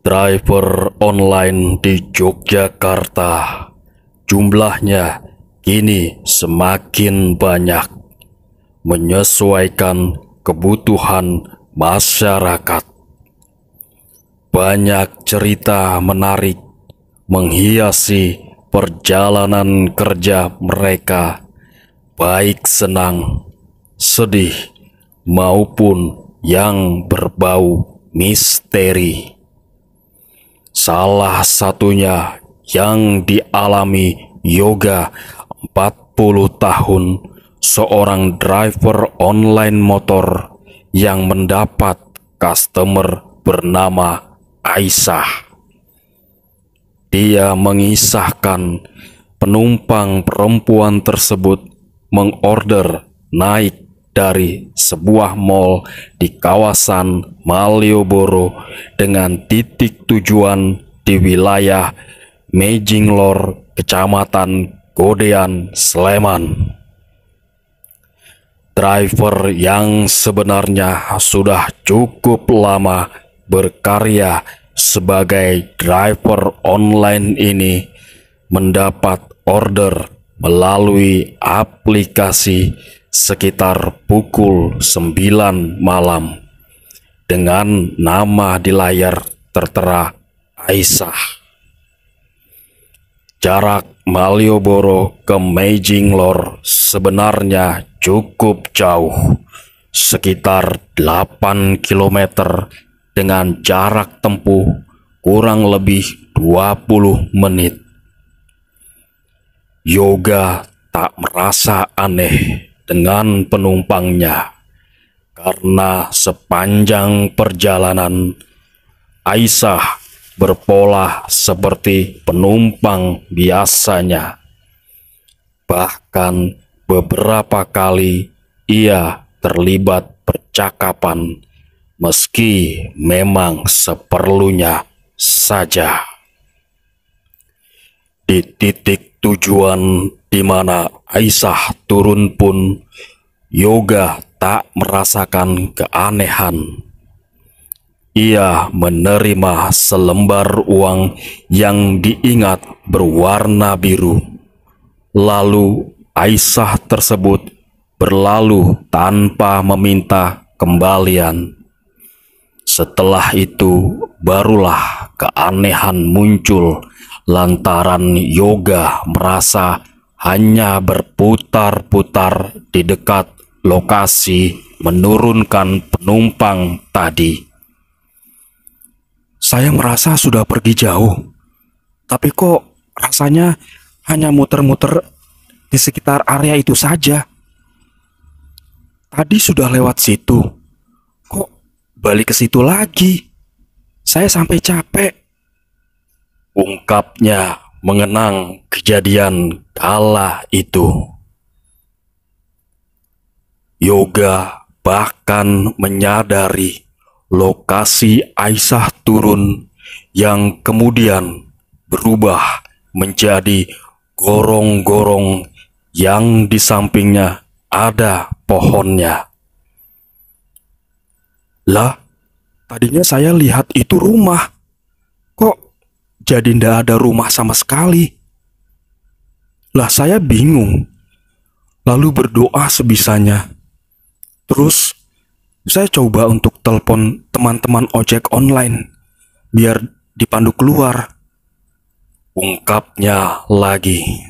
Driver online di Yogyakarta jumlahnya kini semakin banyak, menyesuaikan kebutuhan masyarakat. Banyak cerita menarik menghiasi perjalanan kerja mereka, baik senang, sedih, maupun yang berbau misteri. Salah satunya yang dialami Yoga 40 tahun, seorang driver online motor yang mendapat customer bernama Aisyah. Dia mengisahkan penumpang perempuan tersebut mengorder naik dari sebuah mal di kawasan Malioboro dengan titik tujuan di wilayah Mejinglor, Kecamatan Godean, Sleman. Driver yang sebenarnya sudah cukup lama berkarya sebagai driver online ini mendapat order melalui aplikasi sekitar pukul 9 malam dengan nama di layar tertera Aisyah. Jarak Malioboro ke Mejinglor sebenarnya cukup jauh, sekitar 8 km dengan jarak tempuh kurang lebih 20 menit. Yoga tak merasa aneh dengan penumpangnya, karena sepanjang perjalanan Aisyah berpola seperti penumpang biasanya. Bahkan beberapa kali ia terlibat percakapan, meski memang seperlunya saja. Di titik tujuan di mana Aisyah turun pun, Yoga tak merasakan keanehan. Ia menerima selembar uang yang diingat berwarna biru. Lalu Aisyah tersebut berlalu tanpa meminta kembalian. Setelah itu barulah keanehan muncul, lantaran Yoga merasa hanya berputar-putar di dekat lokasi menurunkan penumpang tadi. Saya merasa sudah pergi jauh, tapi kok rasanya hanya muter-muter di sekitar area itu saja. Tadi sudah lewat situ, kok balik ke situ lagi? Saya sampai capek. Ungkapnya mengenang kejadian kala itu. Yoga bahkan menyadari lokasi Aisyah turun yang kemudian berubah menjadi gorong-gorong yang di sampingnya ada pohonnya. Lah, tadinya saya lihat itu rumah. Kok jadi ndak ada rumah sama sekali? Lah, saya bingung. Lalu berdoa sebisanya. Terus saya coba untuk telepon teman-teman ojek online biar dipandu keluar. Ungkapnya lagi.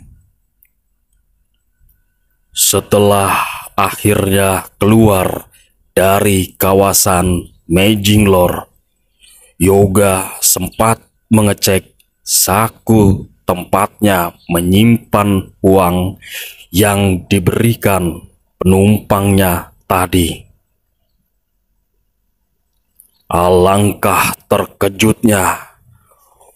Setelah akhirnya keluar dari kawasan Mejinglor, Yoga sempat mengecek saku tempatnya menyimpan uang yang diberikan penumpangnya tadi. Alangkah terkejutnya,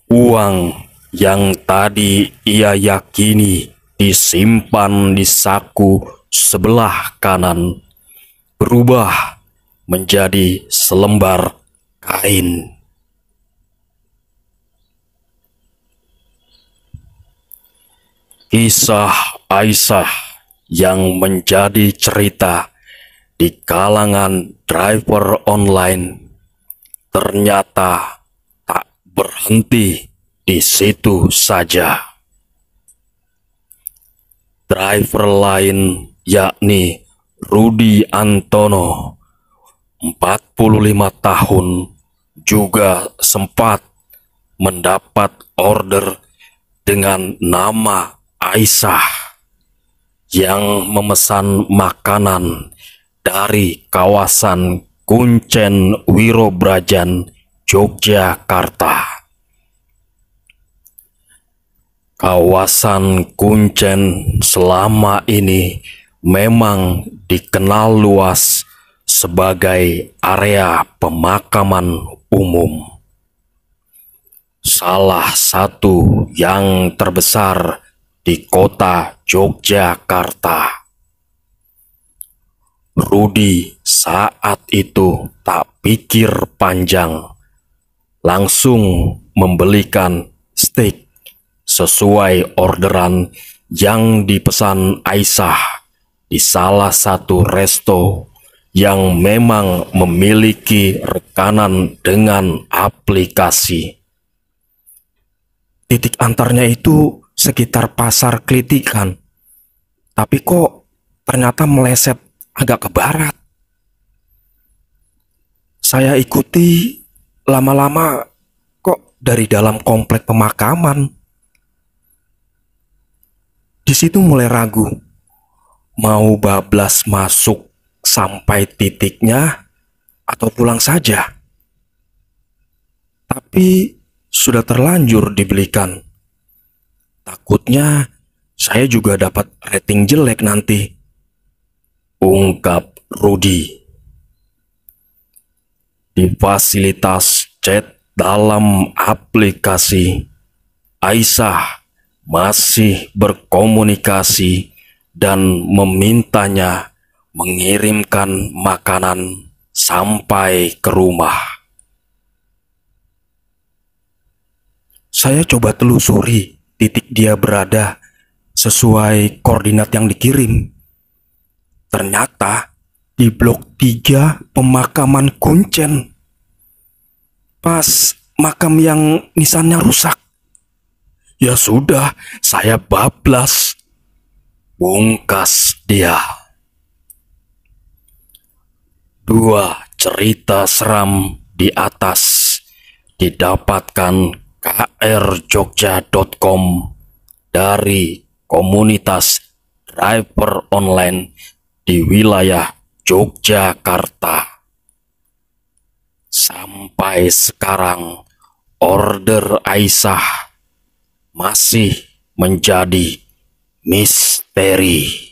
uang yang tadi ia yakini disimpan di saku sebelah kanan berubah menjadi selembar kain. Kisah Aisyah yang menjadi cerita di kalangan driver online ternyata tak berhenti di situ saja. Driver lain yakni Rudi Antono, 45 tahun, juga sempat mendapat order dengan nama Aisyah yang memesan makanan dari kawasan Kuncen Wirobrajan, Yogyakarta. Kawasan Kuncen selama ini memang dikenal luas sebagai area pemakaman umum. Salah satu yang terbesar di kota Yogyakarta. Rudi saat itu tak pikir panjang, langsung membelikan steak sesuai orderan yang dipesan Aisyah di salah satu resto yang memang memiliki rekanan dengan aplikasi. Titik antarnya itu sekitar Pasar Klitikan, tapi kok ternyata meleset agak ke barat. Saya ikuti, lama-lama kok dari dalam komplek pemakaman. Di situ mulai ragu, mau bablas masuk sampai titiknya atau pulang saja. Tapi sudah terlanjur dibelikan. Takutnya saya juga dapat rating jelek nanti, ungkap Rudi. Di fasilitas chat dalam aplikasi, Aisyah masih berkomunikasi dan memintanya mengirimkan makanan sampai ke rumah. Saya coba telusuri titik dia berada sesuai koordinat yang dikirim. Ternyata di blok 3 pemakaman Kuncen. Pas makam yang nisannya rusak. Ya sudah, saya bablas, bungkas dia. 2 cerita seram di atas didapatkan krjogja.com dari komunitas driver online di wilayah Yogyakarta. Sampai sekarang order Aisyah masih menjadi misteri.